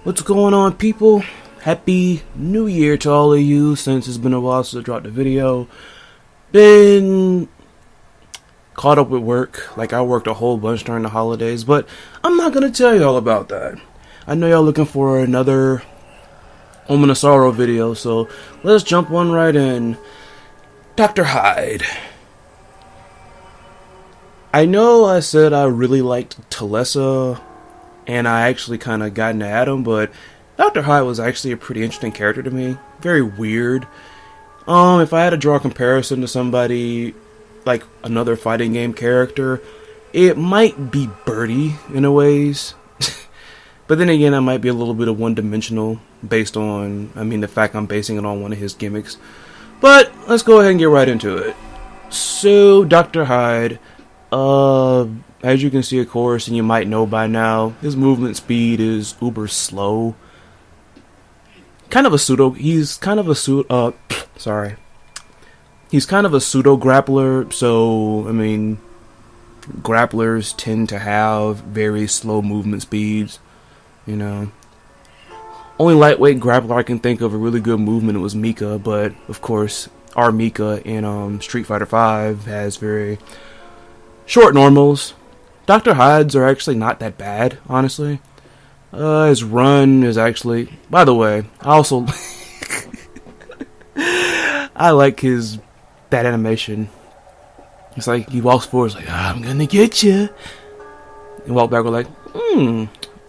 What's going on, people? Happy New Year to all of you, since it's been a while since I dropped a video. Been caught up with work, like I worked a whole bunch during the holidays, but I'm not gonna tell you all about that. I know y'all looking for another Omen of Sorrow video, so let's jump one right in. Dr. Hyde. I know I said I really liked Talessa, and I actually kind of got into Adam, but Dr. Hyde was actually a pretty interesting character to me. Very weird. If I had to draw a comparison to somebody, like another fighting game character, it might be Birdie in a ways. But then again, I might be a little bit of one-dimensional based on, the fact I'm basing it on one of his gimmicks. But let's go ahead and get right into it. So, Dr. Hyde, as you can see, of course, and you might know by now, his movement speed is uber slow. He's kind of a pseudo grappler, so, grapplers tend to have very slow movement speeds, Only lightweight grappler I can think of a really good movement was Mika, but, of course, our Mika in Street Fighter V has very short normals. Dr. Hyde's are actually not that bad, honestly. His run is actually... By the way, I also... I like that animation. It's like, he walks forward, it's like, I'm gonna get you. And walk back, we're like,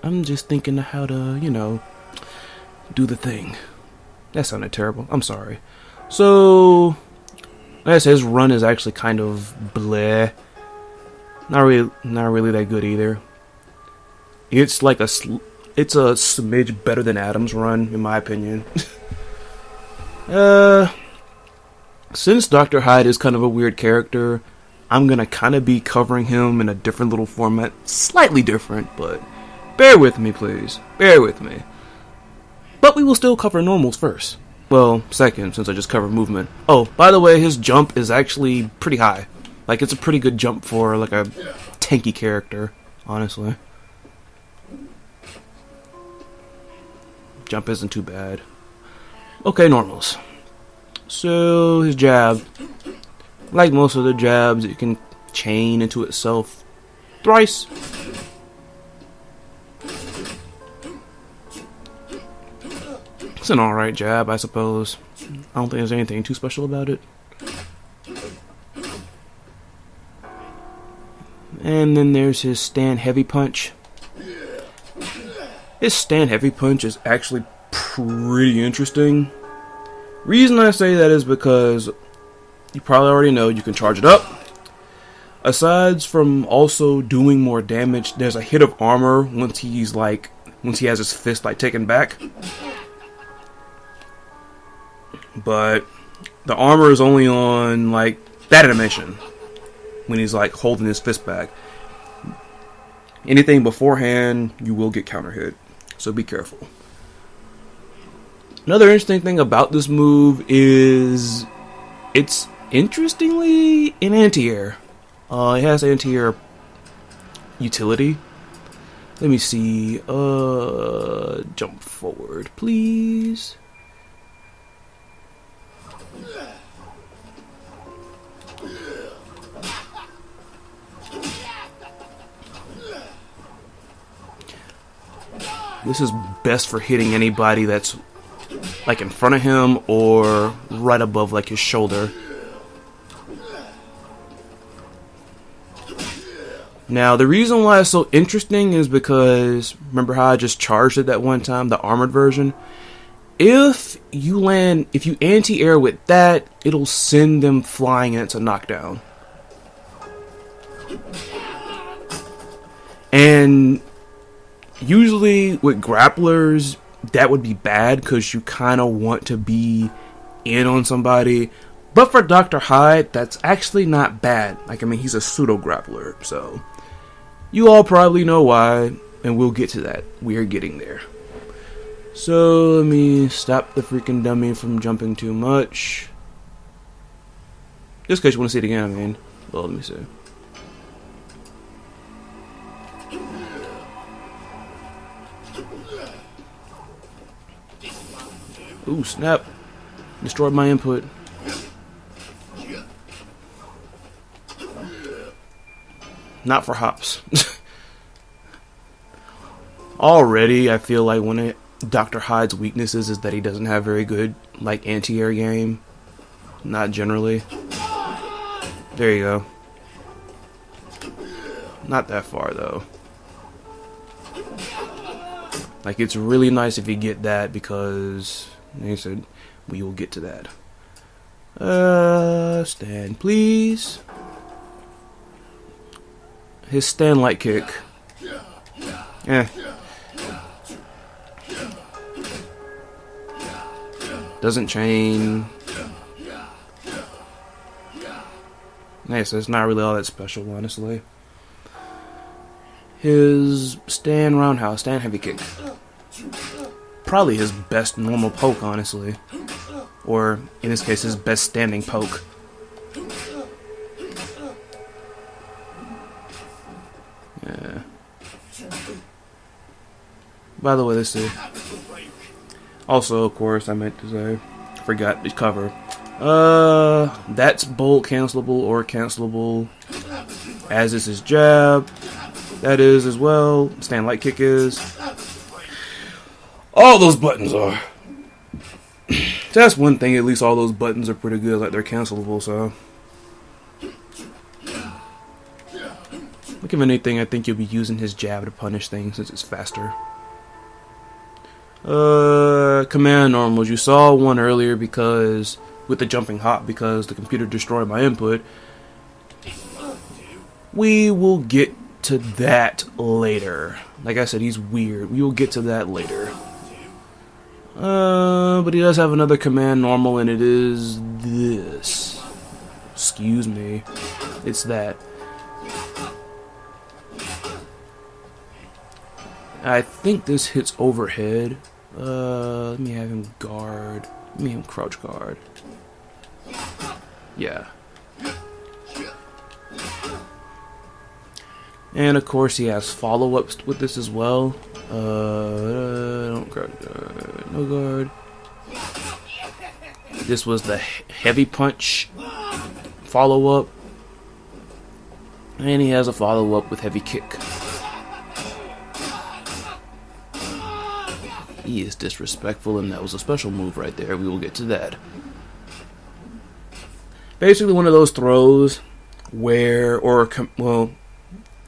I'm just thinking of how to, do the thing. That sounded terrible. I'm sorry. So, like I said, his run is actually kind of bleh. Not really that good either. It's like it's a smidge better than Adam's run, in my opinion. Since Dr. Hyde is kind of a weird character, I'm gonna kind of be covering him in a different little format, slightly different, but bear with me, please. Bear with me. But we will still cover normals first. Well, second, since I just covered movement. Oh, by the way, his jump is actually pretty high. Like, it's a pretty good jump for, like, a tanky character, honestly. Jump isn't too bad. Okay, normals. So, his jab. Like most of the jabs, it can chain into itself thrice. It's an alright jab, I suppose. I don't think there's anything too special about it. And then there's his stand heavy punch. His stand heavy punch is actually pretty interesting. Reason I say that is because you probably already know you can charge it up. Aside from also doing more damage, there's a hit of armor once he has his fist taken back. But the armor is only on that animation when he's holding his fist back. Anything beforehand, you will get counter hit, so be careful. Another interesting thing about this move is it's interestingly an anti-air. It has anti-air utility. Let me see. Jump forward, please. This is best for hitting anybody that's in front of him or right above his shoulder. Now, the reason why it's so interesting is because, remember how I just charged it that one time, the armored version? If you anti-air with that, it'll send them flying and it's a knockdown. And usually with grapplers, that would be bad because you kind of want to be in on somebody. But for Dr. Hyde, that's actually not bad. He's a pseudo grappler, so you all probably know why, and we'll get to that. We are getting there. So let me stop the freaking dummy from jumping too much. Just in case you want to see it again, well, let me see. Ooh, snap. Destroyed my input. Not for hops. Already, I feel like Dr. Hyde's weaknesses is that he doesn't have very good, like, anti-air game. Not generally. There you go. Not that far, though. Like, it's really nice if you get that because, like I said, we will get to that. Stand, please. His stand light kick. Eh. Doesn't chain. Nice, so it's not really all that special, honestly. His stand roundhouse, stand heavy kick. Probably his best normal poke, honestly. Or, in this case, his best standing poke. Yeah. By the way, let's see. Also, of course, I meant to say, forgot the cover. That's bolt cancelable or cancelable. As is his jab. That is as well. Stand light kick is. All those buttons are. So that's one thing, at least all those buttons are pretty good, like they're cancelable, so. Look, if anything, I think you'll be using his jab to punish things since it's faster. Command normals. You saw one earlier because, with the jumping hop, because the computer destroyed my input. We will get to that later. Like I said, he's weird. We will get to that later. But he does have another command normal, and it is this. Excuse me. It's that. I think this hits overhead. Let me have him guard. Let me have him crouch guard. Yeah. And of course he has follow-ups with this as well. Don't crouch guard. No guard. This was the heavy punch follow-up. And he has a follow-up with heavy kick. He is disrespectful, and that was a special move right there. We will get to that. Basically one of those throws where, well,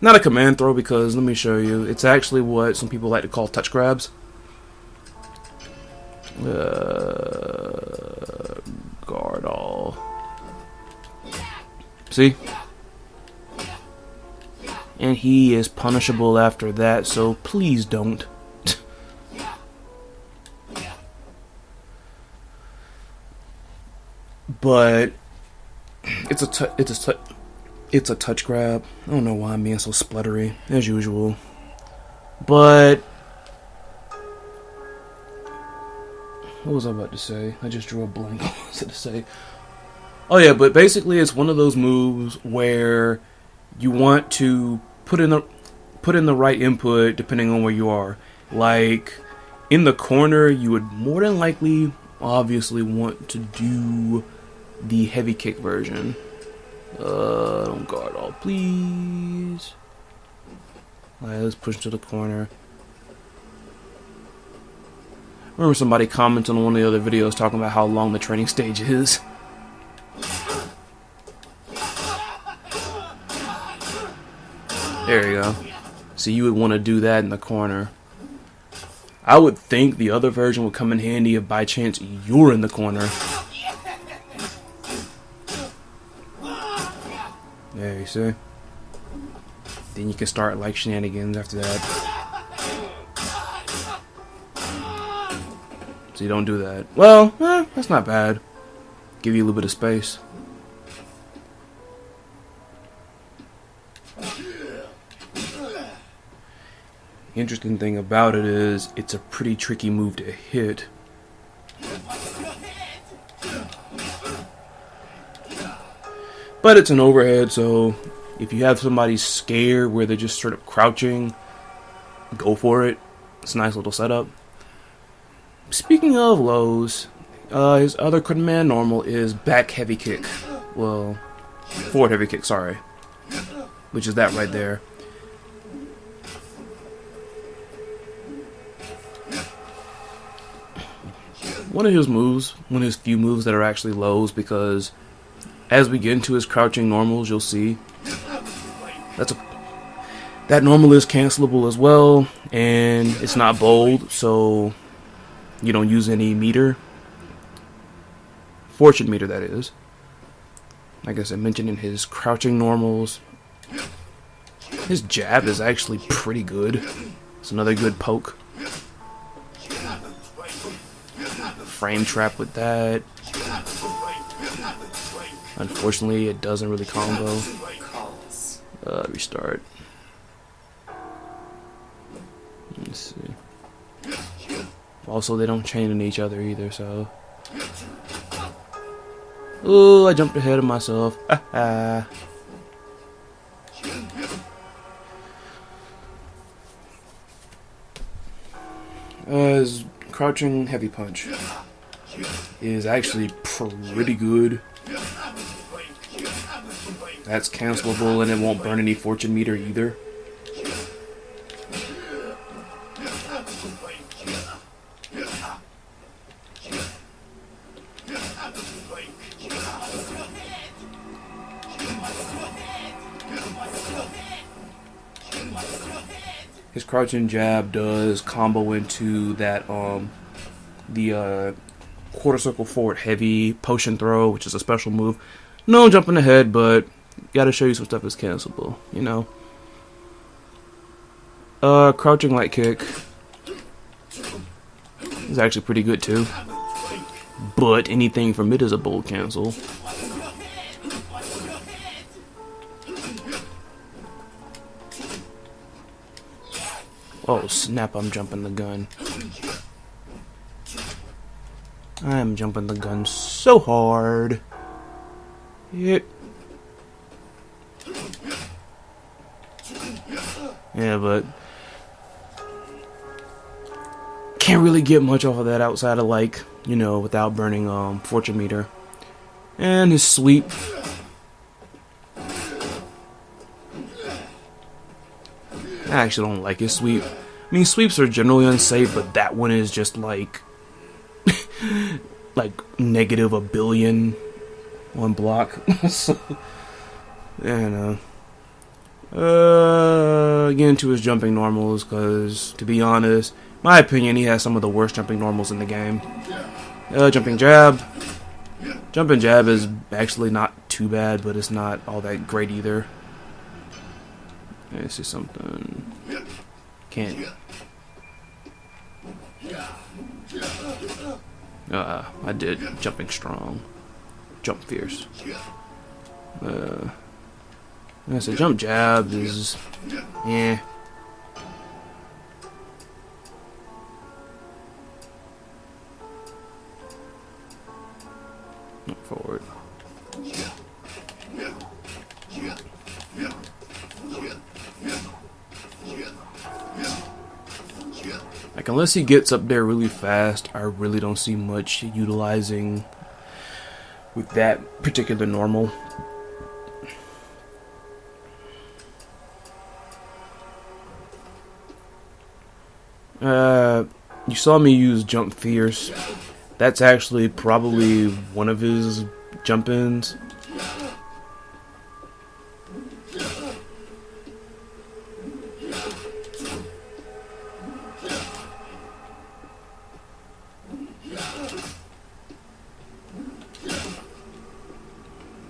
not a command throw because, let me show you, it's actually what some people like to call touch grabs. Guard all. See? And he is punishable after that, so please don't. But it's a touch grab. I don't know why I'm being so spluttery as usual. But what was I about to say? I just drew a blank. What was I to say? Oh yeah, but basically it's one of those moves where you want to put in the right input depending on where you are. Like in the corner, you would more than likely obviously want to do the heavy kick version. Don't guard all, please. Alright, let's push to the corner. I remember somebody commented on one of the other videos talking about how long the training stage is. There you go. So you would want to do that in the corner. I would think the other version would come in handy if by chance you're in the corner. There you see. Then you can start like shenanigans after that. So you don't do that. Well, that's not bad. Give you a little bit of space. The interesting thing about it is it's a pretty tricky move to hit. But it's an overhead, so if you have somebody scared where they're just sort of crouching, go for it. It's a nice little setup. Speaking of lows, his other command normal is back heavy kick. Well, forward heavy kick, sorry. Which is that right there. One of his moves, one of his few moves that are actually lows, because as we get into his crouching normals, you'll see that normal is cancelable as well, and it's not bold, so you don't use any meter. Fortune meter, that is. Like I said, mentioned in his crouching normals. His jab is actually pretty good. It's another good poke. Frame trap with that. Unfortunately, it doesn't really combo. Restart. Let's see. Also, they don't chain in each other either, so. Ooh, I jumped ahead of myself. His crouching heavy punch is actually pretty good. That's cancelable and it won't burn any fortune meter either. His crouching jab does combo into that the quarter circle forward heavy potion throw, which is a special move. No jumping ahead, but gotta show you some stuff is cancelable, you know. Crouching light kick is actually pretty good too. But anything from it is a bold cancel. Oh snap, I'm jumping the gun. I am jumping the gun so hard. Yep. Yeah, but can't really get much off of that outside of, like, you know, without burning fortune meter. And his sweep. I actually don't like his sweep. I mean, sweeps are generally unsafe, but that one is just like like negative a billion on block. So, yeah, get into his jumping normals, because to be honest, my opinion, he has some of the worst jumping normals in the game. Jumping jab. Jumping jab is actually not too bad, but it's not all that great either. Let's see something. Can't. I did jumping strong. Jump fierce. I said jump jab is, yeah. Not forward. Like, unless he gets up there really fast, I really don't see much utilizing with that particular normal. You saw me use jump fierce. That's actually probably one of his jump ins.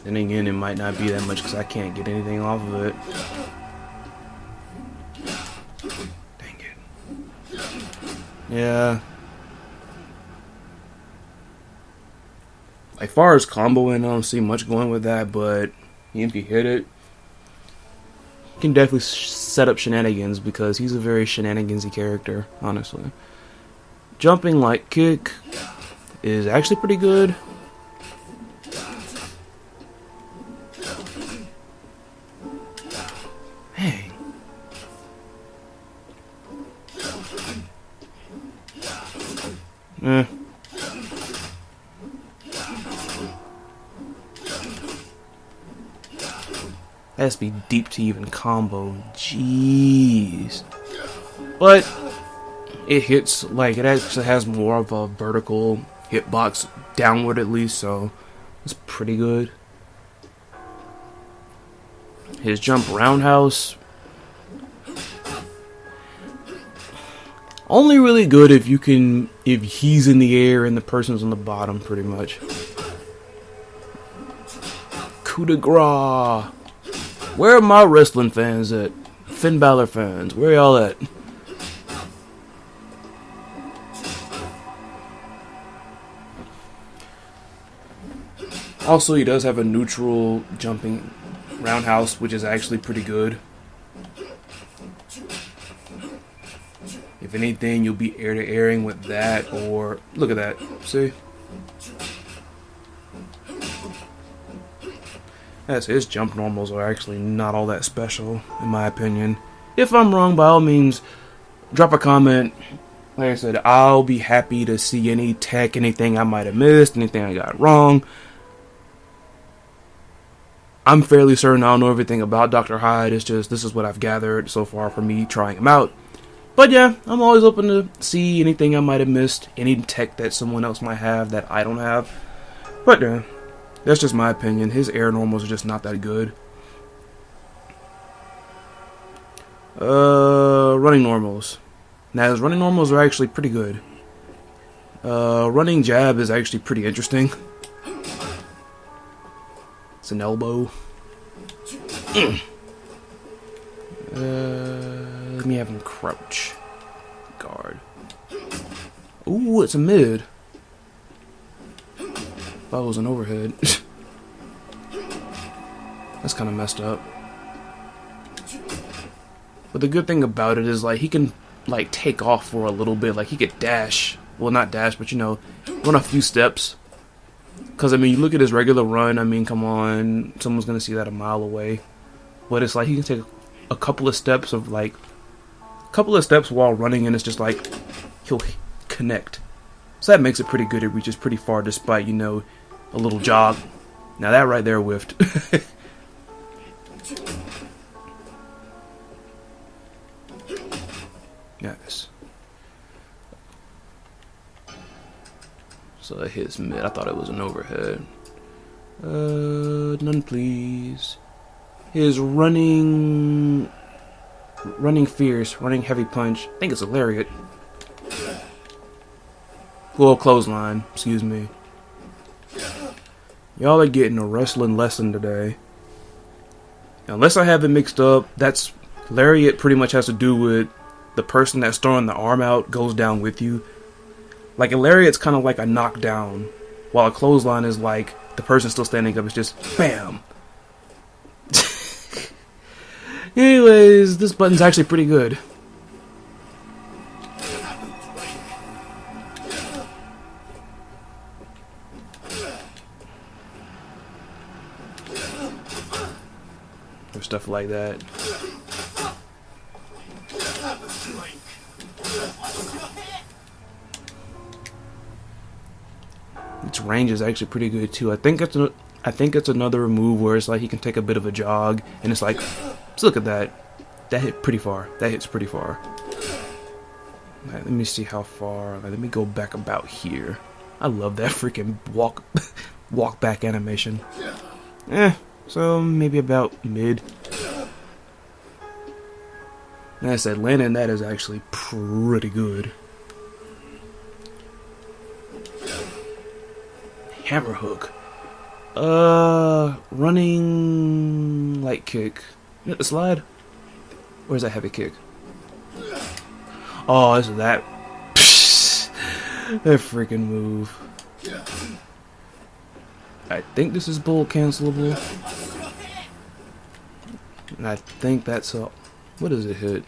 Then again, it might not be that much because I can't get anything off of it. Dang it. Yeah. As far as comboing, I don't see much going with that, but if you hit it, you can definitely set up shenanigans, because he's a very shenanigansy character, honestly. Jumping light kick is actually pretty good. Hey. Eh. Has to be deep to even combo. Jeez. But it hits, like, it actually has more of a vertical hitbox, downward at least, so it's pretty good. His jump roundhouse, only really good if he's in the air and the person's on the bottom, pretty much. Coup de grace. Where are my wrestling fans at? Finn Balor fans, where y'all at? Also, he does have a neutral jumping roundhouse, which is actually pretty good. If anything, you'll be air to airing with that, or look at that. See? Yes, his jump normals are actually not all that special, in my opinion. If I'm wrong, by all means, drop a comment. Like I said, I'll be happy to see any tech, anything I might have missed, anything I got wrong. I'm fairly certain I don't know everything about Dr. Hyde. It's just, this is what I've gathered so far from me trying him out. But yeah, I'm always open to see anything I might have missed, any tech that someone else might have that I don't have. But yeah, that's just my opinion. His air normals are just not that good. Running normals. Now, his running normals are actually pretty good. Running jab is actually pretty interesting. It's an elbow. Let me have him crouch. Guard. Ooh, it's a mid. Thought it was an overhead. That's kind of messed up. But the good thing about it is, like, he can, like, take off for a little bit. Like, he could dash. Well, not dash, but, you know, run a few steps. Because, I mean, you look at his regular run, I mean, come on, someone's going to see that a mile away. But it's like he can take a couple of steps of, like, while running, and it's just like, he'll connect. So that makes it pretty good. It reaches pretty far despite, you know, a little jog. Now that right there whiffed. Yes. So his mid, I thought it was an overhead. None please. His running fierce, running heavy punch. I think it's a lariat. Well, clothesline, excuse me. Y'all are getting a wrestling lesson today. Unless I have it mixed up, that's lariat pretty much has to do with the person that's throwing the arm out goes down with you. Like a lariat's kind of like a knockdown, while a clothesline is like the person still standing up. It's just bam. Anyways, this button's actually pretty good. Or stuff like that. Its range is actually pretty good too. I think it's another move where it's like he can take a bit of a jog, and it's like, let's look at that. That hit pretty far. That hits pretty far. Right, let me see how far. Right, let me go back about here. I love that freaking walk back animation. So maybe about mid. Like I said, landing that is actually pretty good. Hammer hook. Running light kick. You got the slide? Where's that heavy kick? Oh, this is that. That freaking move. I think this is bull cancelable. And I think that's a... What does it hit?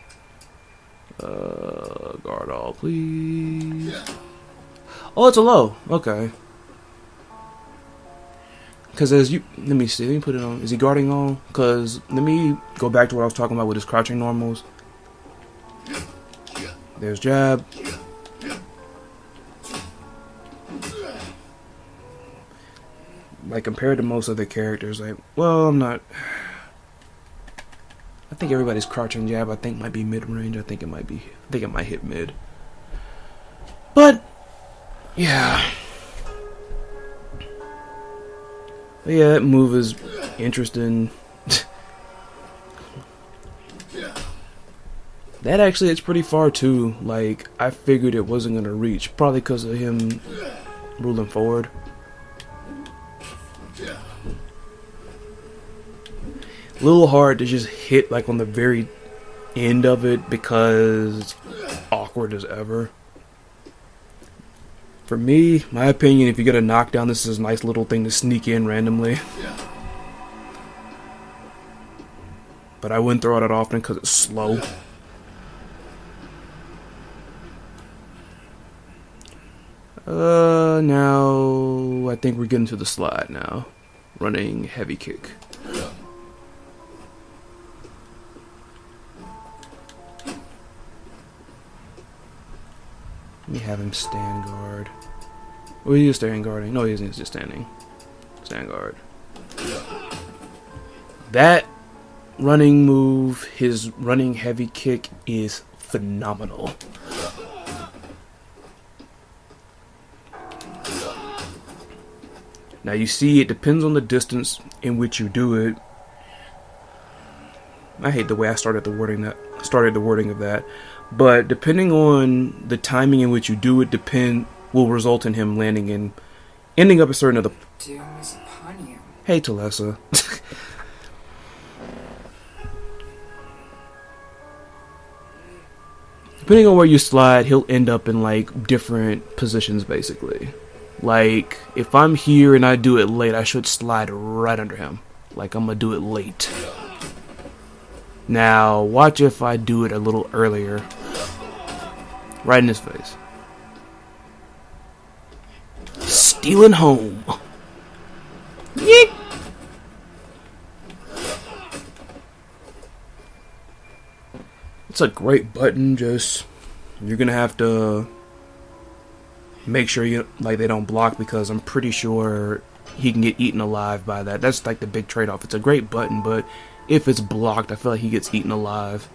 Guard all, please. Oh, it's a low. Okay. Because as you... Let me see. Let me put it on. Is he guarding all? Because let me go back to what I was talking about with his crouching normals. There's jab. like compared to most other characters, like, well, I'm not. I think everybody's crouching jab, I think might be mid-range. I think it might hit mid. But yeah. But yeah, that move is interesting. That actually, it's pretty far too. Like, I figured it wasn't gonna reach, probably because of him ruling forward. A little hard to just hit like on the very end of it because awkward as ever. For me, my opinion, if you get a knockdown, this is a nice little thing to sneak in randomly. But I wouldn't throw it out often because it's slow. Now I think we're getting to the slide now. Running heavy kick. Let me have him stand guard. Oh, he is stand guarding. No, he isn't. He's just standing. Stand guard. That running move, his running heavy kick, is phenomenal. Now you see, it depends on the distance in which you do it. I hate the way I started the wording of that. But depending on the timing in which you do it, will result in him ending up a certain other. Doom is upon you. Hey, Talessa. Depending on where you slide, he'll end up in like different positions, basically. Like, if I'm here and I do it late, I should slide right under him. Like, I'm gonna do it late. Now, watch if I do it a little earlier. Right in his face. Stealing home. Yeet! It's a great button, just you're gonna have to make sure they don't block, because I'm pretty sure he can get eaten alive by that. That's like the big trade-off. It's a great button, but if it's blocked, I feel like he gets eaten alive.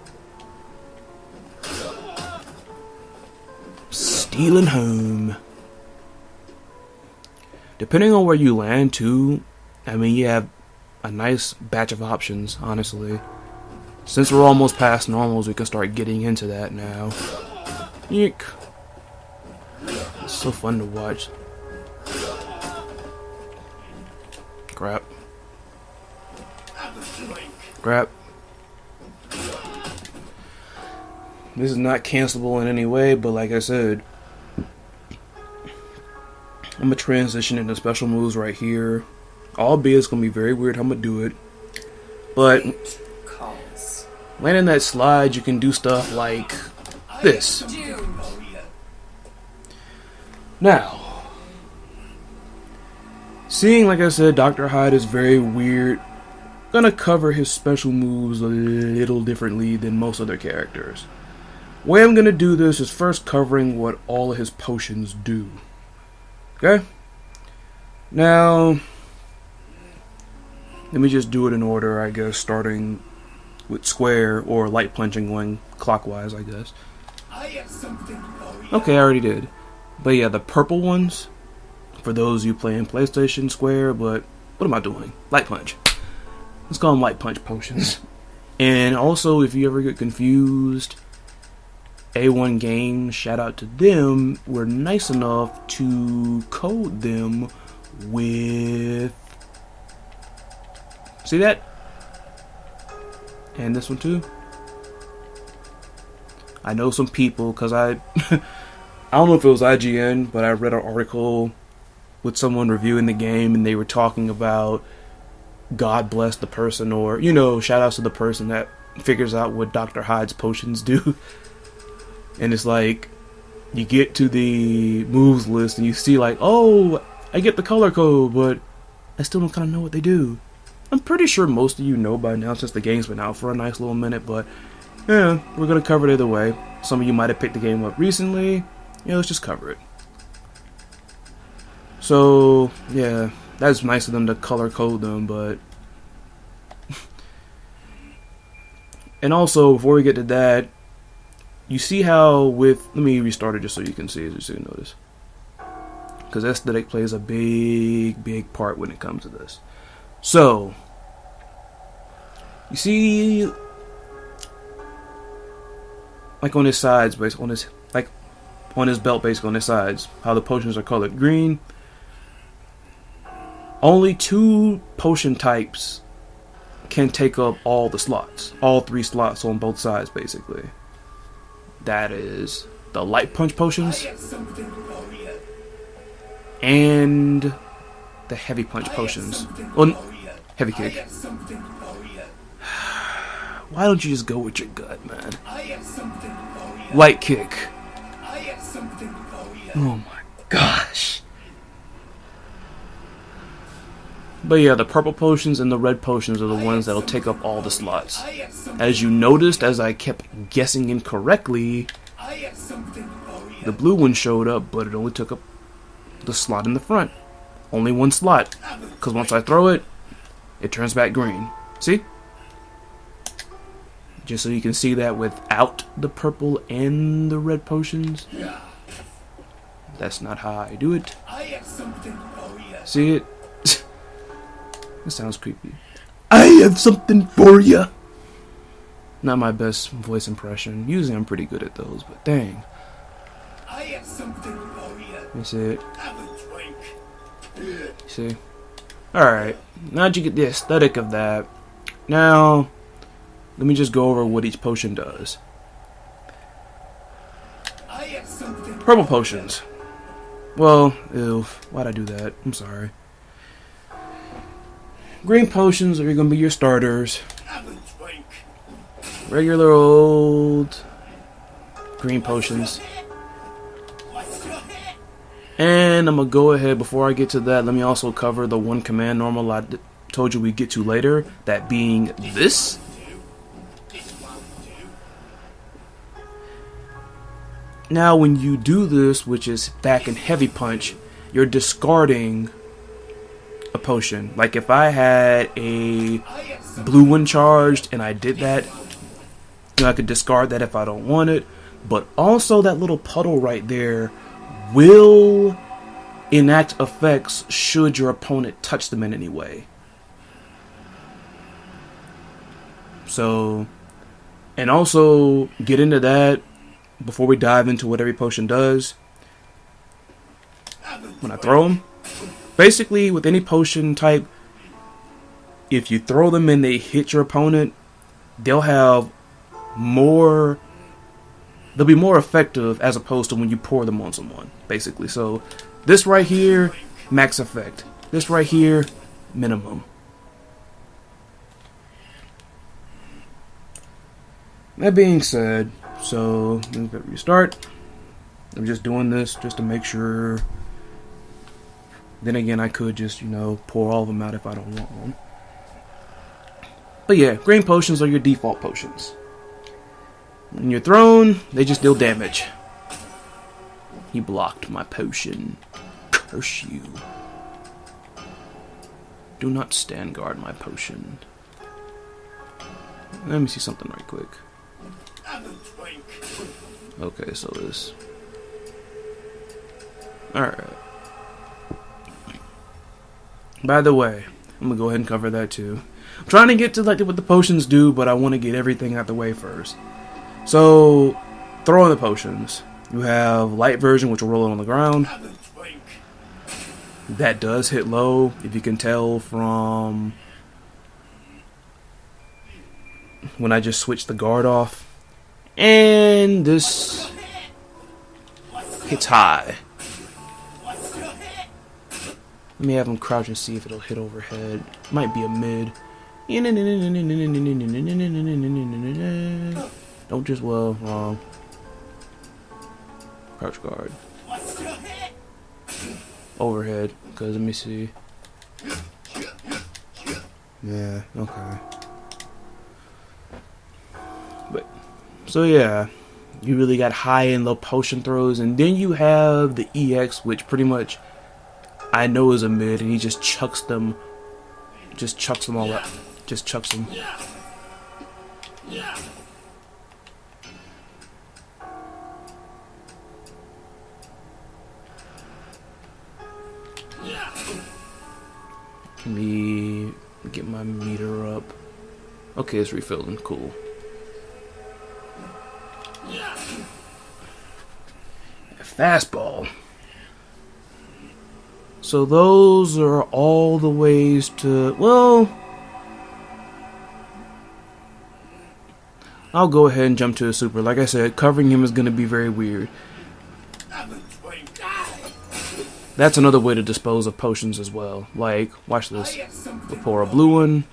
Stealing home. Depending on where you land too, I mean, you have a nice batch of options, honestly. Since we're almost past normals, we can start getting into that now. Eek. It's so fun to watch. Crap. Crap. This is not cancelable in any way, but like I said, I'm gonna transition into special moves right here. Albeit it's gonna be very weird how I'm gonna do it. But landing that slide, you can do stuff like this. Now, seeing, like I said, Dr. Hyde is very weird. Gonna cover his special moves a little differently than most other characters. Way I'm gonna do this is first covering what all of his potions do. Okay? Now, let me just do it in order, I guess, starting with square or light punching, going clockwise, I guess. Okay, I already did. But yeah, the purple ones, for those you play in PlayStation Square, but what am I doing? Light punch. Let's call them light punch potions. And also, if you ever get confused, A1 Games, shout out to them, were nice enough to code them with... See that? And this one too. I know some people, because I don't know if it was IGN, but I read an article with someone reviewing the game, and they were talking about God bless the person, or, you know, shout outs to the person that figures out what Dr. Hyde's potions do. And it's like, you get to the moves list and you see like, oh, I get the color code, but I still don't kind of know what they do. I'm pretty sure most of you know by now, since the game's been out for a nice little minute, but yeah, we're going to cover it either way. Some of you might have picked the game up recently. Yeah, let's just cover it. So, yeah, That's nice of them to color code them, but... And also, before we get to that, you see how with... Let me restart it just so you can see, just so you notice. Because aesthetic plays a big part when it comes to this. So, you see... Like on his sides, basically, on his belt, basically, on his sides, how the potions are colored green. Only 2 potion types can take up all the slots. All 3 slots on both sides, basically. That is the light punch potions and the heavy punch potions. Well, heavy kick. Why don't you just go with your gut, man? Light kick. Oh my gosh. But yeah, the purple potions and the red potions are the ones that'll take up all the slots. As you noticed, as I kept guessing incorrectly, the blue one showed up, but it only took up the slot in the front. Only 1 slot. Because once I throw it, it turns back green. See? Just so you can see that without the purple and the red potions. That's not how I do it. See it? That sounds creepy. I have something for ya. Not my best voice impression. Usually I'm pretty good at those, but dang. I have something for ya. You see it? See? Alright. Now that you get the aesthetic of that, now let me just go over what each potion does. Purple potions. Well, ew. Why'd I do that? I'm sorry. Green potions are going to be your starters. Regular old green potions. And I'm going to go ahead, before I get to that, let me also cover the 1 command normal I told you we'd get to later. That being this. Now when you do this, which is back in heavy punch, you're discarding a potion. Like if I had a blue one charged and I did that, you know, I could discard that if I don't want it. But also that little puddle right there will enact effects should your opponent touch them in any way. So, and also get into that before we dive into what every potion does. When I throw them, basically with any potion type, if you throw them and they hit your opponent, they'll be more effective as opposed to when you pour them on someone, basically. So this right here, max effect. This right here, minimum. That being said, so let me restart. I'm just doing this just to make sure. Then again, I could just, you know, pour all of them out if I don't want one. But yeah, green potions are your default potions. When you're thrown, they just deal damage. He blocked my potion. Curse you. Do not stand guard my potion. Let me see something right quick. Okay, so this. Alright. By the way, I'm gonna go ahead and cover that too. I'm trying to get to like what the potions do, but I want to get everything out the way first. So, throwing the potions. You have light version, which will roll it on the ground. That does hit low, if you can tell from when I just switched the guard off. And this hits high. Let me have him crouch and see if it'll hit overhead. Might be a mid. Don't just, well, wrong. Crouch guard. Overhead, because let me see. Yeah, okay. But, so yeah, you really got high and low potion throws, and then you have the EX, which pretty much I know is a mid, and he just chucks them all up. Just chucks them. Let me get my meter up. Okay, it's refilling. Cool. Fastball. So those are all the ways to... Well, I'll go ahead and jump to a super. Like I said, covering him is going to be very weird. That's another way to dispose of potions as well. Like, watch this. We'll pour a blue one.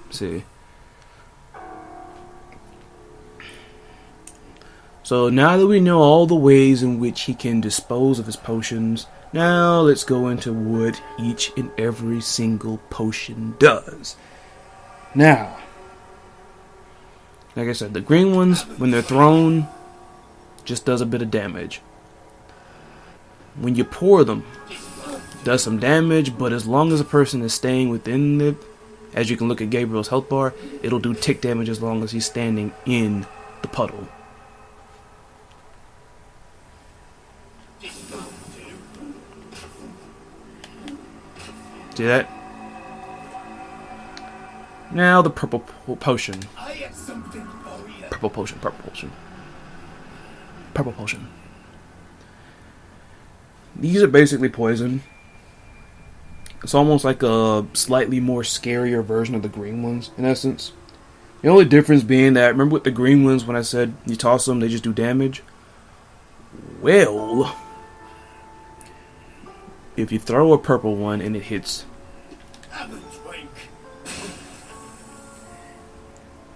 See. So now that we know all the ways in which he can dispose of his potions, now let's go into what each and every single potion does. Now, like I said, the green ones, when they're thrown, just does a bit of damage. When you pour them, it does some damage, but as long as a person is staying within it, as you can look at Gabriel's health bar, it'll do tick damage as long as he's standing in the puddle. See that? Now the purple potion. Purple potion, purple potion. Purple potion. These are basically poison. It's almost like a slightly more scarier version of the green ones, in essence. The only difference being that, remember with the green ones when I said you toss them, they just do damage? Well, if you throw a purple one and it hits,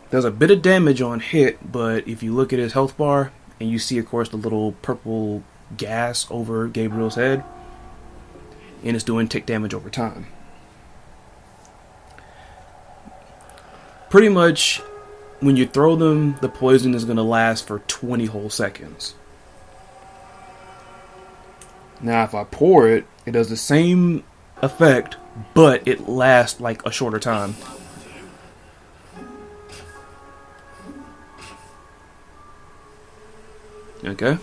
there's a bit of damage on hit, but if you look at his health bar and you see, of course, the little purple gas over Gabriel's head, and it's doing tick damage over time. Pretty much, when you throw them, the poison is going to last for 20 whole seconds. Now, if I pour it, it does the same effect, but it lasts like a shorter time. Okay.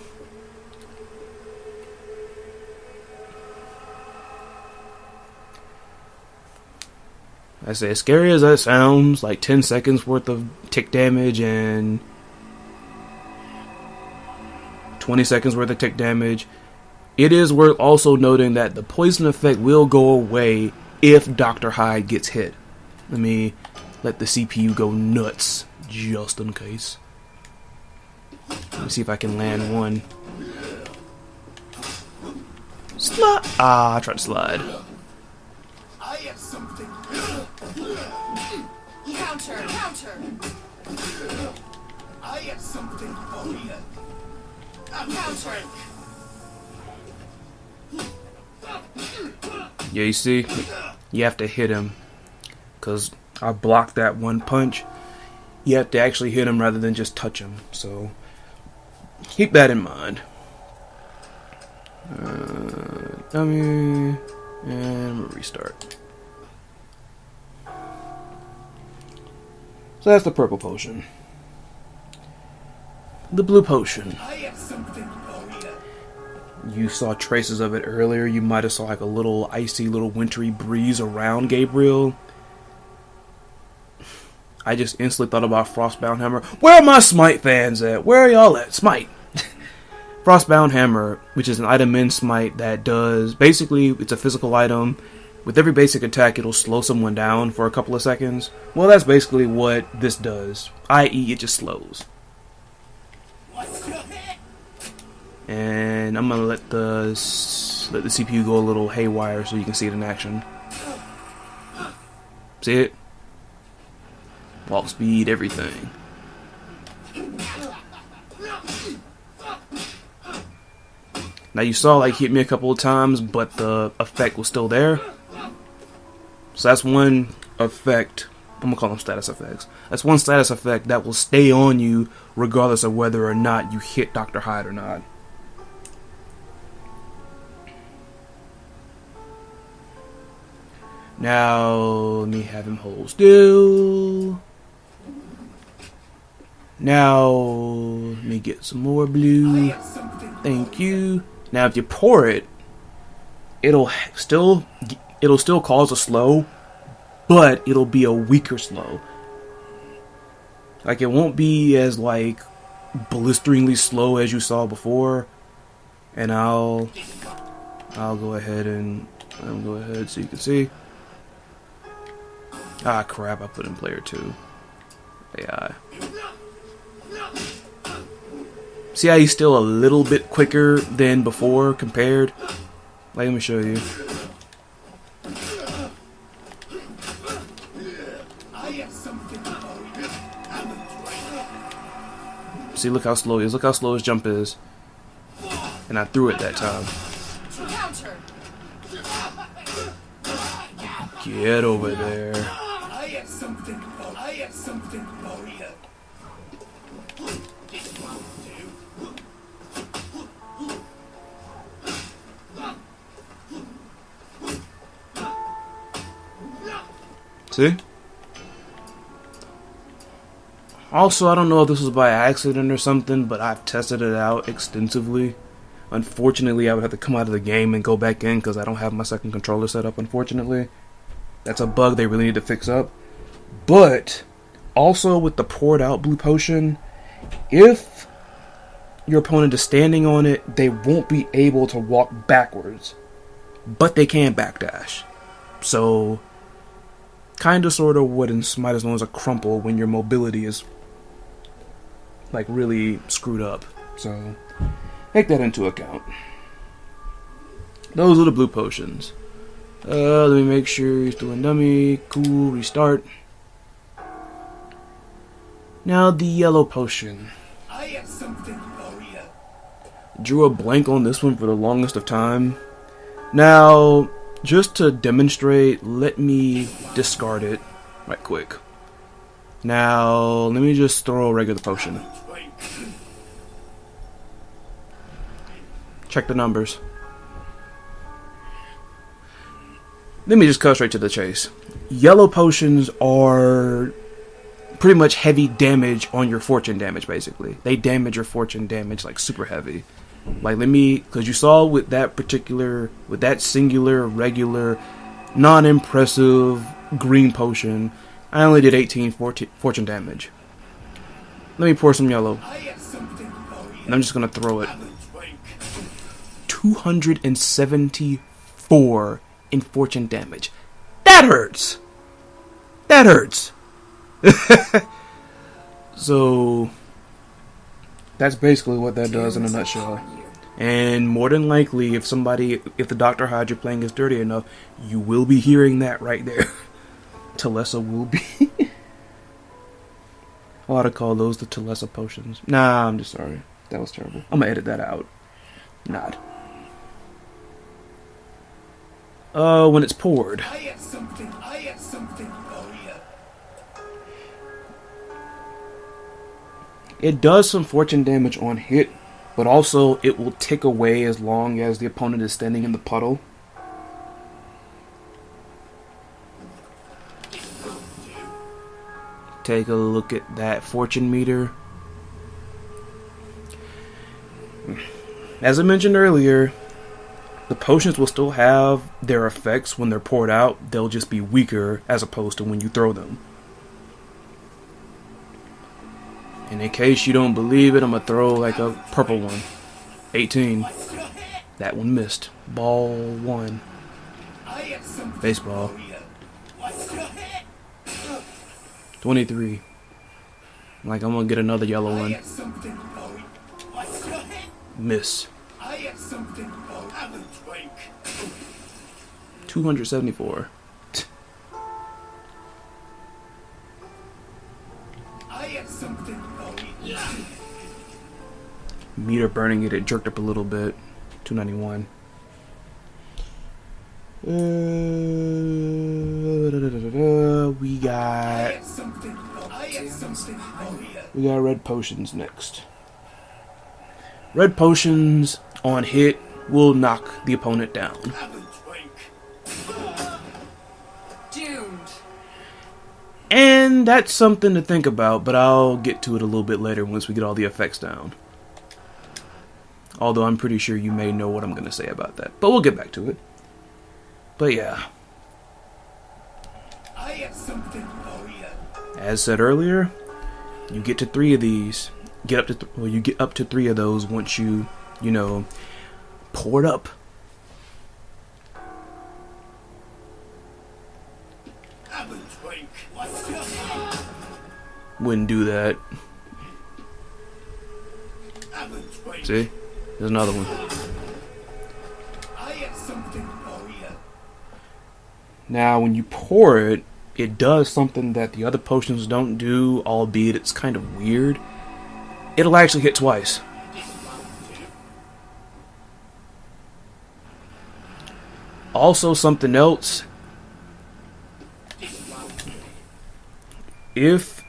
I say, as scary as that sounds, like 10 seconds worth of tick damage and 20 seconds worth of tick damage. It is worth also noting that the poison effect will go away if Dr. Hyde gets hit. Let me let the CPU go nuts, just in case. Let me see if I can land one. Slide! Ah, I tried to slide. I have something. Counter, counter. I have something for you. Counter. Yeah, you see? You have to hit him. Because I blocked that one punch. You have to actually hit him rather than just touch him. So, keep that in mind. Dummy. And we'll restart. So that's the purple potion. The blue potion. I have something for you. You saw traces of it earlier. You might have saw like a little icy, little wintry breeze around Gabriel. I just instantly thought about Frostbound Hammer. Where are my Smite fans at? Where are y'all at? Smite. Frostbound Hammer, which is an item in Smite that does... Basically, it's a physical item. With every basic attack, it'll slow someone down for a couple of seconds. Well, that's basically what this does. I.e., it just slows. And I'm going to let the CPU go a little haywire so you can see it in action. See it? Walk speed, everything. Now you saw like hit me a couple of times, but the effect was still there. So that's one effect. I'm gonna call them status effects. That's one status effect that will stay on you regardless of whether or not you hit Dr. Hyde or not. Now, let me have him hold still. Now, let me get some more blue. Thank you. Now, if you pour it, it'll still cause a slow, but it'll be a weaker slow. Like, it won't be as, like, blisteringly slow as you saw before. And I'll go ahead so you can see. Ah, crap, I put in player 2. AI. See how he's still a little bit quicker than before compared? Like, let me show you. See, look how slow he is. Look how slow his jump is. And I threw it that time. Counter. Get over there. I have something for you. See? Also, I don't know if this was by accident or something, but I've tested it out extensively. Unfortunately, I would have to come out of the game and go back in because I don't have my second controller set up, unfortunately. That's a bug they really need to fix up. But, also with the poured out blue potion, if your opponent is standing on it, they won't be able to walk backwards. But they can backdash. So, kinda sorta what in Smite is known as a crumple when your mobility is like really screwed up. So take that into account. Those are the blue potions. Let me make sure he's doing dummy. Cool, restart. Now the yellow potion. I have something for you. Drew a blank on this one for the longest of time. Now, just to demonstrate, let me discard it right quick. Now, let me just throw a regular potion. Check the numbers. Let me just cut straight to the chase. Yellow potions are pretty much heavy damage on your fortune damage, basically. They damage your fortune damage like super heavy. Like, because you saw with that singular, regular, non-impressive green potion, I only did 18 fortune damage. Let me pour some yellow. And I'm just going to throw it. 274 in fortune damage. That hurts! That hurts! So, that's basically what that does in a nutshell. And more than likely, if the Dr. Hyde you're playing is dirty enough, you will be hearing that right there. Talessa will be. I ought to call those the Talessa potions. Nah, I'm just sorry. That was terrible. I'm gonna edit that out. Not. When it's poured. I have something for you. It does some fortune damage on hit, but also it will tick away as long as the opponent is standing in the puddle. Take a look at that fortune meter. As I mentioned earlier, the potions will still have their effects when they're poured out. They'll just be weaker as opposed to when you throw them. And in case you don't believe it, I'm going to throw like a purple one. 18. That one missed. Ball 1. Baseball. 23. Like, I'm going to get another yellow one. Miss. 274. Meter burning it, it jerked up a little bit. 291. We got red potions next. Red potions on hit will knock the opponent down. And that's something to think about, but I'll get to it a little bit later once we get all the effects down. Although I'm pretty sure you may know what I'm going to say about that. But we'll get back to it. But yeah. I have something for you. As said earlier, you get to 3 of these. You get up to 3 of those once you pour it up. Have a drink. What's your Wouldn't do that. Have a drink. See? There's another one. I have something for you. Now, when you pour it, it does something that the other potions don't do, albeit it's kind of weird. It'll actually hit twice. Also, something else. If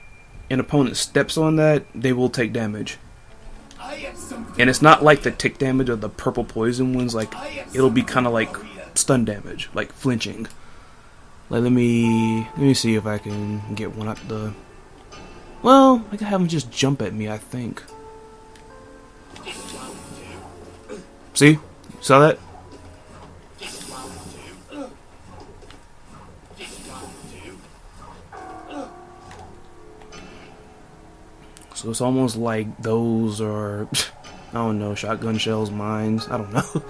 an opponent steps on that, they will take damage. I have something. And it's not like the tick damage or the purple poison ones. Like, it'll be kind of like stun damage, like flinching. Like, let me see if I can get one at the. Well, I can have him just jump at me, I think. See? Saw that? So it's almost like those are, I don't know, shotgun shells, mines, I don't know.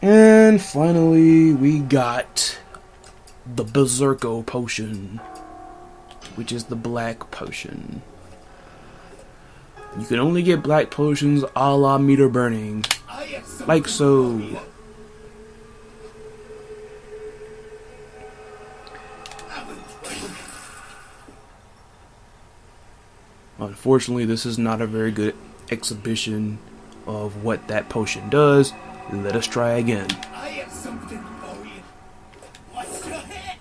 And finally, we got the Berserko potion, which is the black potion. You can only get black potions a la meter burning, I have something like so. for you. Have a drink. Unfortunately, this is not a very good exhibition of what that potion does. Let us try again. I have something for you. What's your head?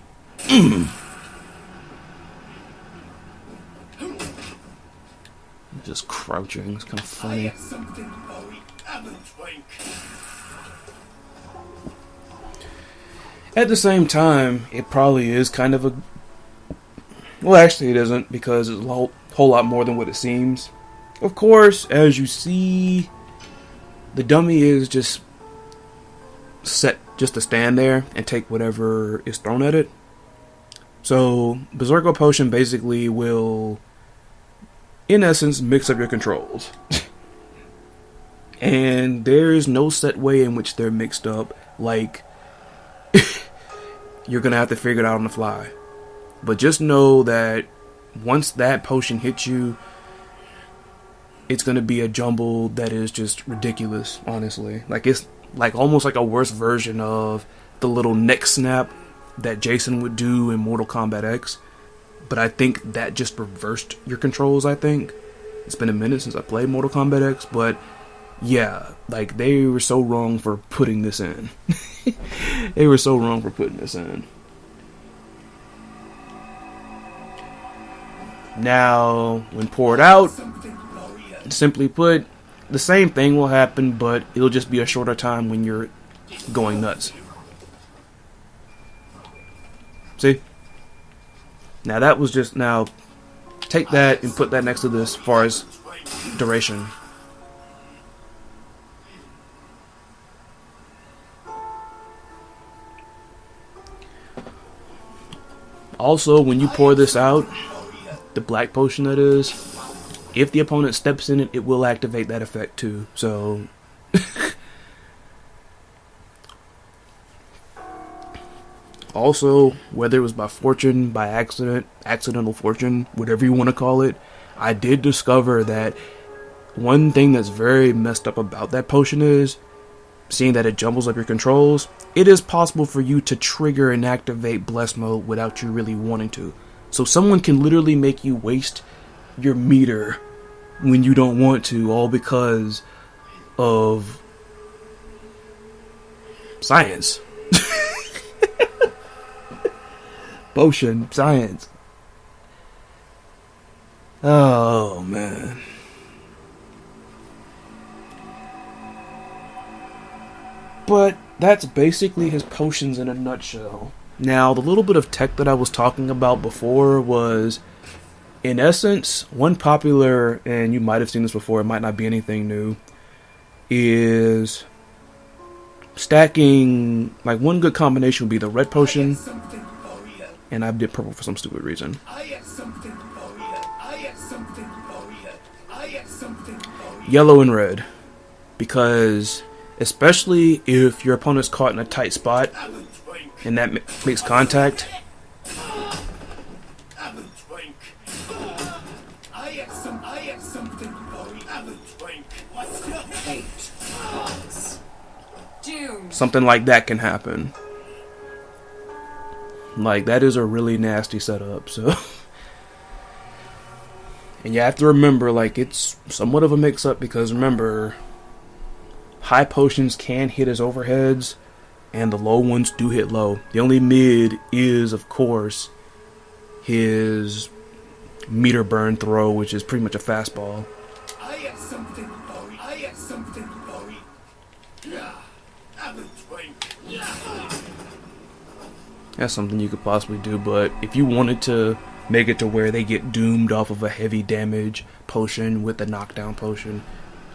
Just crouching, it's kind of I funny. have something for you. Have a drink. At the same time, it probably is kind of a... Well, actually it isn't, because it's a whole lot more than what it seems. Of course, as you see, the dummy is just set just to stand there and take whatever is thrown at it. So, Berserko Potion basically will, in essence, mix up your controls. And there is no set way in which they're mixed up. Like, you're gonna have to figure it out on the fly. But just know that once that potion hits you, it's gonna be a jumble that is just ridiculous, honestly. Like, it's like almost like a worse version of the little neck snap that Jason would do in Mortal Kombat X. But I think that just reversed your controls, I think. It's been a minute since I played Mortal Kombat X, but yeah, like, they were so wrong for putting this in. They were so wrong for putting this in. Now, when poured out, Something for you. simply put, the same thing will happen, but it'll just be a shorter time when you're going nuts. See? Now that was just, now, take that and put that next to this as far as duration. Also, when you pour this out, the black potion that is, if the opponent steps in it, it will activate that effect too. So, also, whether it was by fortune, by accident, accidental fortune, whatever you want to call it, I did discover that one thing that's very messed up about that potion is, seeing that it jumbles up your controls, it is possible for you to trigger and activate blessed mode without you really wanting to. So someone can literally make you waste your meter when you don't want to, all because of science. Potion science. Oh man. But that's basically his potions in a nutshell. Now, the little bit of tech that I was talking about before was, in essence, one popular, and you might have seen this before, it might not be anything new, is stacking, like one good combination would be the red potion, Something for you. and I did purple for some stupid reason. I have something for you. I have something for you. I have something for you. Yellow and red, because especially if your opponent's caught in a tight spot I will drink. and that makes contact, I will drink. I have something for you. I will drink. What's your hate? Doomed. something like that can happen. Like, that is a really nasty setup, so. And you have to remember, like, it's somewhat of a mix-up, because remember, high potions can hit his overheads, and the low ones do hit low. The only mid is, of course, his meter burn throw, which is pretty much a fastball. I have something for you. I have something for you. Yeah. I will drink. That's something you could possibly do, but if you wanted to make it to where they get doomed off of a heavy damage potion with a knockdown potion,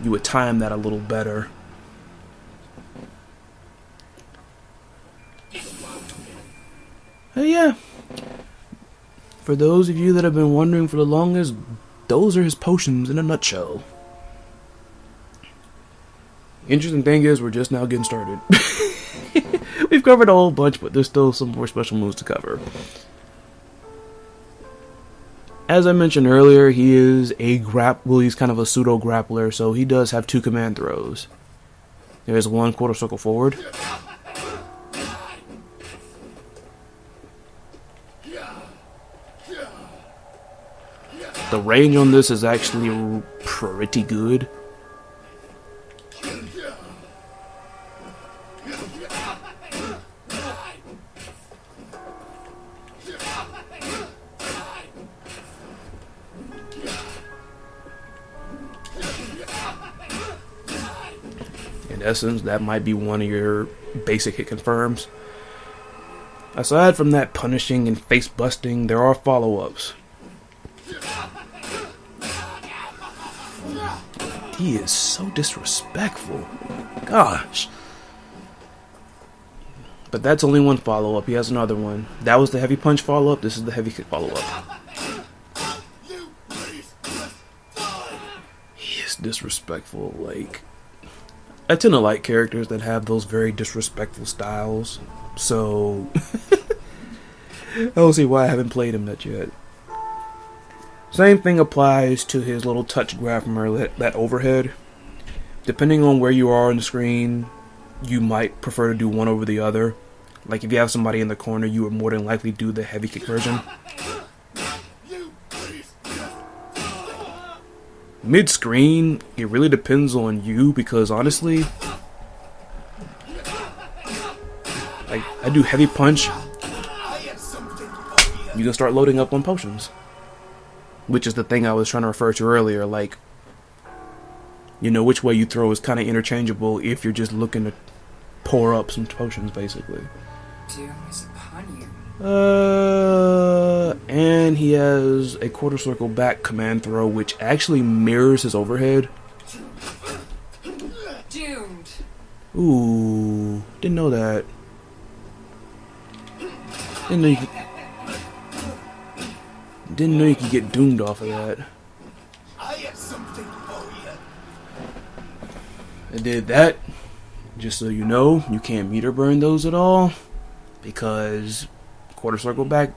you would time that a little better. Yeah. For those of you that have been wondering for the longest, those are his potions in a nutshell. Interesting thing is, we're just now getting started. We've covered a whole bunch, but there's still some more special moves to cover. As I mentioned earlier, he is he's kind of a pseudo grappler, so he does have two command throws. There's one quarter circle forward. The range on this is actually pretty good. In essence, that might be one of your basic hit confirms. Aside from that punishing and face busting, there are follow-ups. He is so disrespectful. Gosh. But that's only one follow-up. He has another one. That was the heavy punch follow-up. This is the heavy kick follow-up. He is disrespectful. Like, I tend to like characters that have those very disrespectful styles. So, I don't see why I haven't played him that yet. Same thing applies to his little touch grab from earlier, that overhead. Depending on where you are on the screen, you might prefer to do one over the other. Like if you have somebody in the corner, you would more than likely do the heavy kick version. Mid-screen, it really depends on you, because honestly, like, I do heavy punch, you can start loading up on potions. Which is the thing I was trying to refer to earlier, like, you know, which way you throw is kind of interchangeable if you're just looking to pour up some potions, basically. Doom is upon you. And he has a quarter circle back command throw, which actually mirrors his overhead. Doomed. Ooh, didn't know that. Didn't know you could get doomed off of that. I have something for you. I did that. Just so you know, you can't meter burn those at all, because quarter circle back,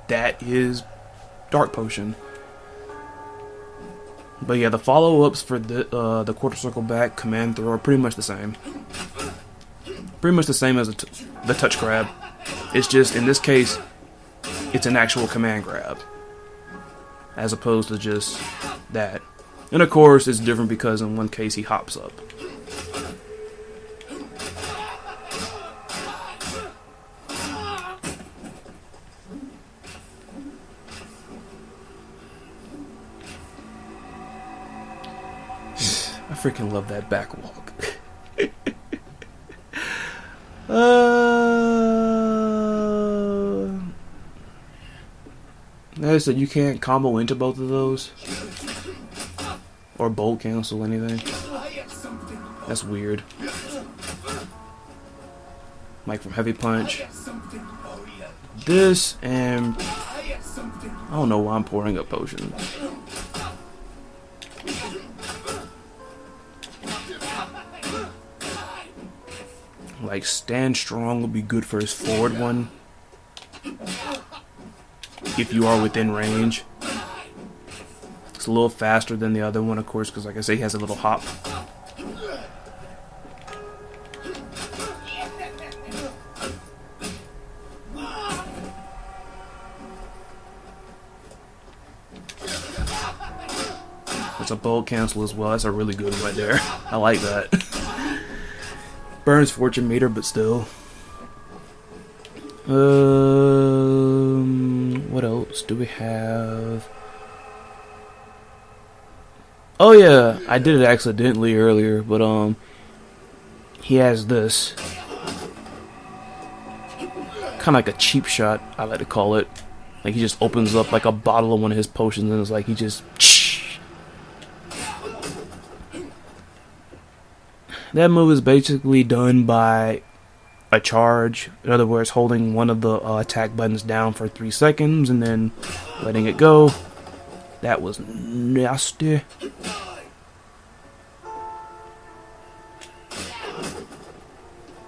that is dark potion. But yeah, the follow-ups for the quarter circle back command throw are pretty much the same. Pretty much the same as the touch grab. It's just, in this case, it's an actual command grab, as opposed to just that. And of course, it's different because in one case he hops up. I freaking love that back walk. I said, you can't combo into both of those. Or bolt cancel anything. That's weird. Like from Heavy Punch. This and... I don't know why I'm pouring up potions. Like, Stand Strong will be good for his forward one. If you are within range. It's a little faster than the other one, of course, because like I say, he has a little hop. It's a bolt cancel as well. That's a really good one right there. I like that. Burns fortune meter, but still. What else do we have? Oh yeah, I did it accidentally earlier, but he has this. Kind of like a cheap shot, I like to call it. Like he just opens up like a bottle of one of his potions and it's like he just... That move is basically done by a charge. In other words, holding one of the attack buttons down for 3 seconds and then letting it go. That was nasty.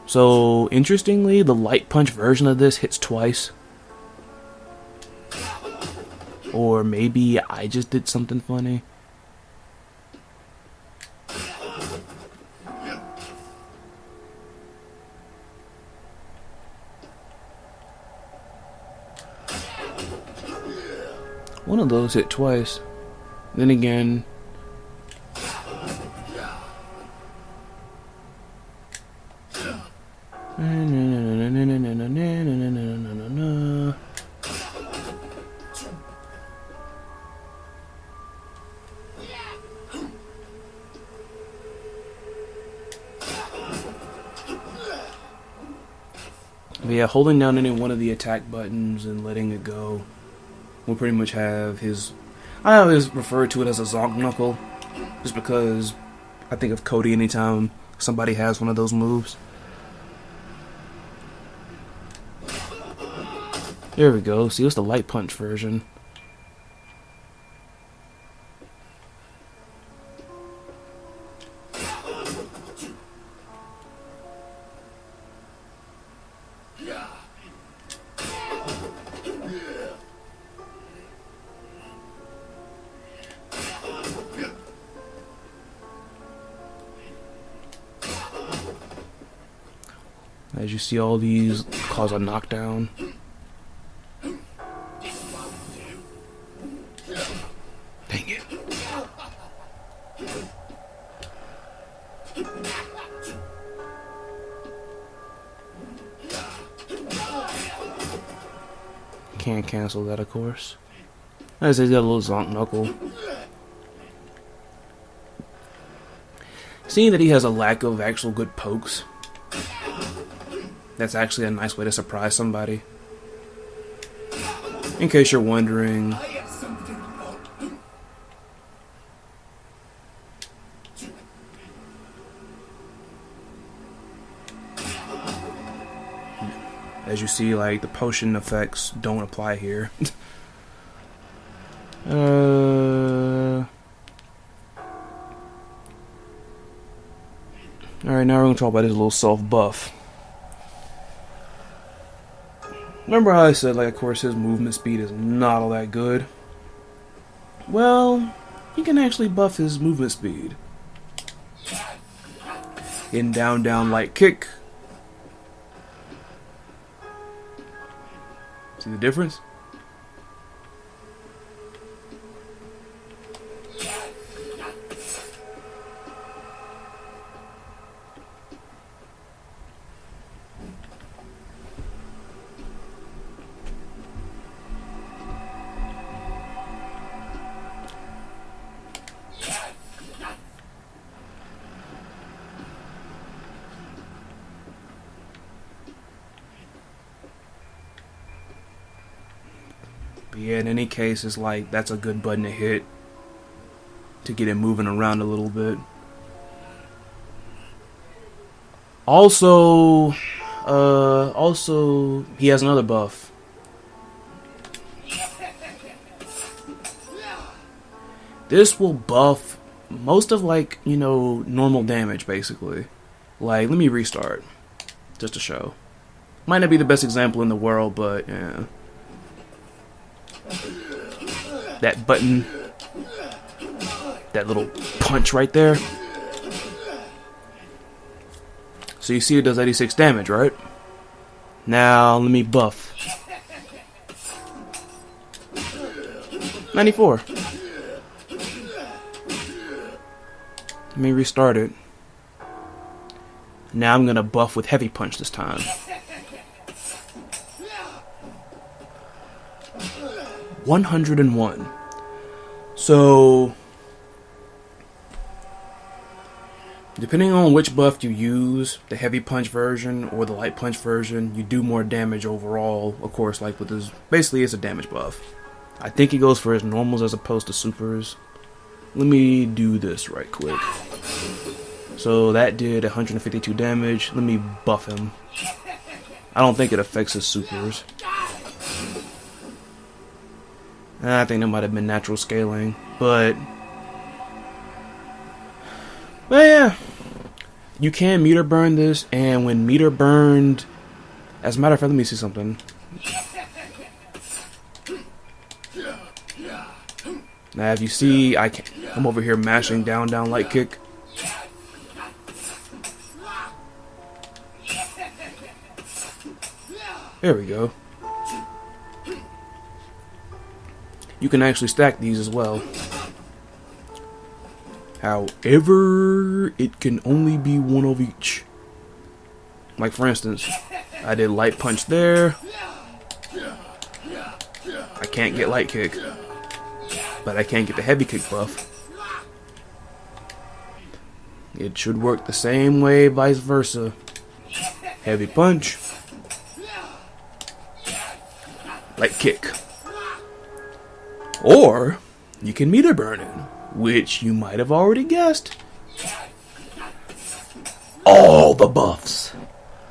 So, interestingly, the light punch version of this hits twice. Or maybe I just did something funny. One of those hit twice. Then again... But yeah, holding down any one of the attack buttons and letting it go will pretty much have his... I always refer to it as a zonk knuckle, just because I think of Cody anytime somebody has one of those moves. There we go. See, it's the light punch version. As you see, all these cause a knockdown. Dang it. Can't cancel that, of course. As I said, a little zonk knuckle. Seeing that he has a lack of actual good pokes, that's actually a nice way to surprise somebody. In case you're wondering, as you see, like, the potion effects don't apply here. Alright, now we're going to talk about his little self-buff. Remember how I said, like, of course, his movement speed is not all that good? Well, he can actually buff his movement speed. In down, down, light kick. See the difference? yeah, in any case, it's like that's a good button to hit to get him moving around a little bit. Also, he has another buff. This will buff most of, like, you know, normal damage, basically. Like, let me restart, just to show. Might not be the best example in the world, but, yeah. That button, that little punch right there. So you see it does 86 damage, right? Now, let me buff. 94. Let me restart it. Now I'm gonna buff with heavy punch this time. 101. So, depending on which buff you use, the heavy punch version or the light punch version, you do more damage overall. Of course, like with his, basically it's a damage buff. I think he goes for his normals as opposed to supers. Let me do this right quick. So that did 152 damage. Let me buff him. I don't think it affects his supers. I think that might have been natural scaling, but yeah, you can meter burn this, and when meter burned, as a matter of fact, let me see something. Now, if you see, I'm over here mashing down, light kick. There we go. You can actually stack these as well. However, it can only be one of each. Like, for instance, I did light punch there. I can't get light kick, but I can't get the heavy kick buff. It should work the same way, vice versa. Heavy punch, light kick. Or you can meter burn it, which you might have already guessed. All the buffs.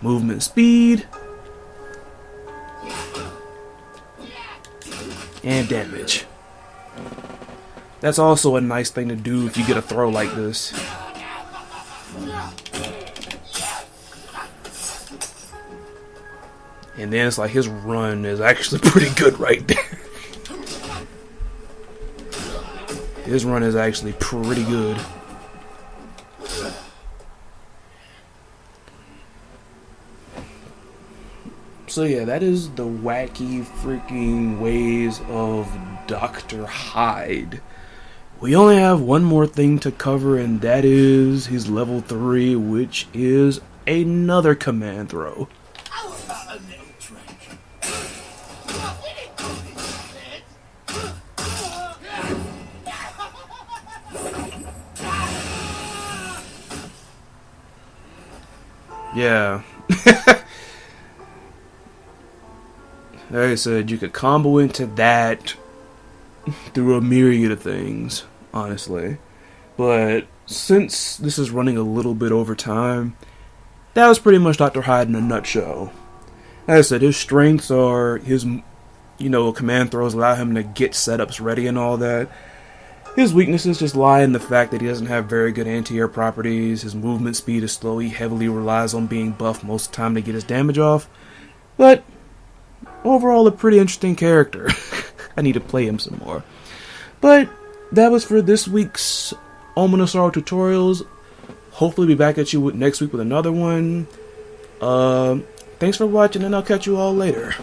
Movement speed. And damage. That's also a nice thing to do if you get a throw like this. And then it's like his run is actually pretty good right there. His run is actually pretty good. So yeah, that is the wacky freaking ways of Dr. Hyde. We only have one more thing to cover, and that is his level 3, which is another command throw. Yeah. Like I said, you could combo into that through a myriad of things, honestly. But since this is running a little bit over time, that was pretty much Dr. Hyde in a nutshell. Like I said, his strengths are his, command throws allow him to get setups ready and all that. His weaknesses just lie in the fact that he doesn't have very good anti-air properties. His movement speed is slow. He heavily relies on being buffed most of the time to get his damage off. But overall, a pretty interesting character. I need to play him some more. But that was for this week's Omen of Sorrow tutorials. Hopefully be back at you next week with another one. Thanks for watching, and I'll catch you all later.